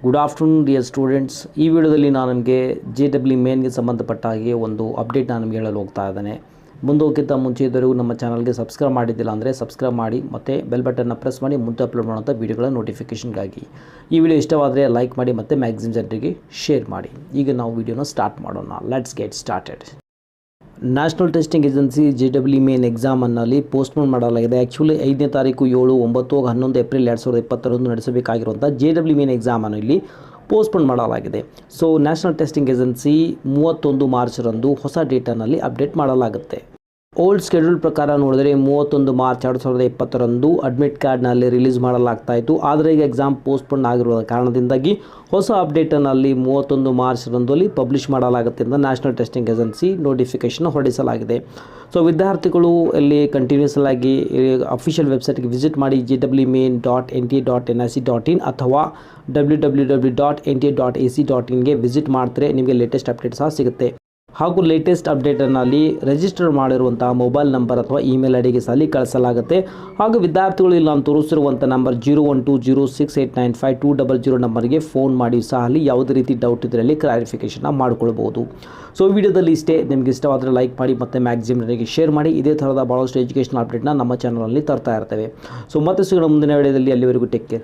Good afternoon dear students. ಈ ವಿಡಿಯೋದಲ್ಲಿ ನಾನು ನಿಮಗೆ JEE ಮೇನ್ಗೆ ಸಂಬಂಧಪಟ್ಟ ಹಾಗೆ ಒಂದು ಅಪ್ಡೇಟ್ ನಾನು ನಿಮಗೆ ಹೇಳಲು ಹೋಗ್ತಾ ಇದ್ದೇನೆ. ಮುಂದೋಗಿಂತ ಮುಂಚೆ ಇದ್ದವರೆಗೂ ನಮ್ಮ ಚಾನಲ್ಗೆ ಸಬ್ಸ್ಕ್ರೈಬ್ ಮಾಡಿದ್ದಿಲ್ಲ ಅಂದರೆ ಸಬ್ಸ್ಕ್ರೈಬ್ ಮಾಡಿ ಮತ್ತು ಬೆಲ್ ಬಟನ್ನ ಪ್ರೆಸ್ ಮಾಡಿ ಮುಂದೆ ಅಪ್ಲೋಡ್ ಮಾಡುವಂಥ ವೀಡಿಯೋಗಳ ನೋಟಿಫಿಕೇಷನ್ಗಾಗಿ. ಈ ವಿಡಿಯೋ ಇಷ್ಟವಾದರೆ ಲೈಕ್ ಮಾಡಿ ಮತ್ತು ಮ್ಯಾಕ್ಸಿಮಮ್ ಜನರಿಗೆ ಶೇರ್ ಮಾಡಿ. ಈಗ ನಾವು ವಿಡಿಯೋನ ಸ್ಟಾರ್ಟ್ ಮಾಡೋಣ. Let's get started. National testing agency JEE main ಎಕ್ಸಾಮನ್ನಲ್ಲಿ ಪೋಸ್ಟ್ಪೋನ್ ಮಾಡಲಾಗಿದೆ. ಆ್ಯಕ್ಚುಲಿ 5ನೇ ತಾರೀಕು 7, 9, 11 ಏಪ್ರಿಲ್ 2022 ನಡೆಸಬೇಕಾಗಿರುವಂಥ JEE ಮೇನ್ ಎಕ್ಸಾಮನ್ನು ಇಲ್ಲಿ ಪೋಸ್ಟ್ಪೋನ್ ಮಾಡಲಾಗಿದೆ. ಸೊ ನ್ಯಾಷನಲ್ ಟೆಸ್ಟಿಂಗ್ ಏಜೆನ್ಸಿ 31 ಮಾರ್ಚ್ರಂದು ಹೊಸ ಡೇಟನಲ್ಲಿ ಅಪ್ಡೇಟ್ ಮಾಡಲಾಗುತ್ತೆ. ಓಲ್ಡ್ ಶೆಡ್ಯೂಲ್ ಪ್ರಕಾರ ನೋಡಿದರೆ 31 ಮಾರ್ಚ್ 2020ರಂದು ಅಡ್ಮಿಟ್ ಕಾರ್ಡ್ನಲ್ಲಿ ರಿಲೀಸ್ ಮಾಡಲಾಗ್ತಾ ಇತ್ತು. ಆದರೆ ಈಗ ಎಕ್ಸಾಮ್ ಪೋಸ್ಟ್ಪೋನ್ ಆಗಿರುವ ಕಾರಣದಿಂದಾಗಿ ಹೊಸ ಅಪ್ಡೇಟನಲ್ಲಿ 31 ಮಾರ್ಚ್ರಂದಲ್ಲಿ ಪಬ್ಲಿಷ್ ಮಾಡಲಾಗುತ್ತೆ ಅಂತ ನ್ಯಾಷನಲ್ ಟೆಸ್ಟಿಂಗ್ ಏಜೆನ್ಸಿ ನೋಟಿಫಿಕೇಷನ್ ಹೊರಡಿಸಲಾಗಿದೆ. ಸೊ ವಿದ್ಯಾರ್ಥಿಗಳು ಇಲ್ಲಿ ಕಂಟಿನ್ಯೂಸ್ ಆಗಿ ಅಫಿಷಿಯಲ್ ವೆಬ್ಸೈಟ್ಗೆ ವಿಸಿಟ್ ಮಾಡಿ jeemain.nta.nic.in ಅಥವಾ www.nta.ac.inಗೆ ವಿಸಿಟ್ ಮಾಡ್ತಾರೆ. ನಿಮಗೆ ಲೇಟೆಸ್ಟ್ ಅಪ್ಡೇಟ್ ಸಹ ಸಿಗುತ್ತೆ. ಹಾಗೂ ಲೇಟೆಸ್ಟ್ ಅಪ್ಡೇಟನ್ನಲ್ಲಿ ರಿಜಿಸ್ಟರ್ ಮಾಡಿರುವಂತಹ ಮೊಬೈಲ್ ನಂಬರ್ ಅಥವಾ ಇಮೇಲ್ ಐ ಡಿಗೆ ಸಹ ಕಳಿಸಲಾಗುತ್ತೆ. ಹಾಗೂ ವಿದ್ಯಾರ್ಥಿಗಳು ಇಲ್ಲಿ ನಾನು ತೋರಿಸಿರುವಂಥ ನಂಬರ್ 012068952000 ನಂಬರ್ಗೆ ಫೋನ್ ಮಾಡಿ ಸಹ ಅಲ್ಲಿ ಯಾವುದೇ ರೀತಿ ಡೌಟ್ ಇದರಲ್ಲಿ ಕ್ಲಾರಿಫಿಕೇಷನ್ ಮಾಡಿಕೊಳ್ಬೋದು. ಸೊ ವಿಡಿಯೋದಲ್ಲಿ ಇಷ್ಟೇ. ನಿಮಗೆ ಇಷ್ಟವಾದರೆ ಲೈಕ್ ಮಾಡಿ ಮತ್ತು ಮ್ಯಾಕ್ಸಿಮಮ್ ಜನರಿಗೆ ಶೇರ್ ಮಾಡಿ. ಇದೇ ಥರದ ಭಾಳಷ್ಟು ಎಜುಕೇಷನ್ ಅಪ್ಡೇಟ್ನ ನಮ್ಮ ಚಾನಲಲ್ಲಿ ತರ್ತಾ ಇರ್ತೇವೆ. ಸೊ ಮತ್ತೆ ಸಿಗೋಣ ಮುಂದಿನ ವಿಡಿಯೋದಲ್ಲಿ. ಅಲ್ಲಿವರೆಗೂ ಟೇಕ್ ಕೇರ್.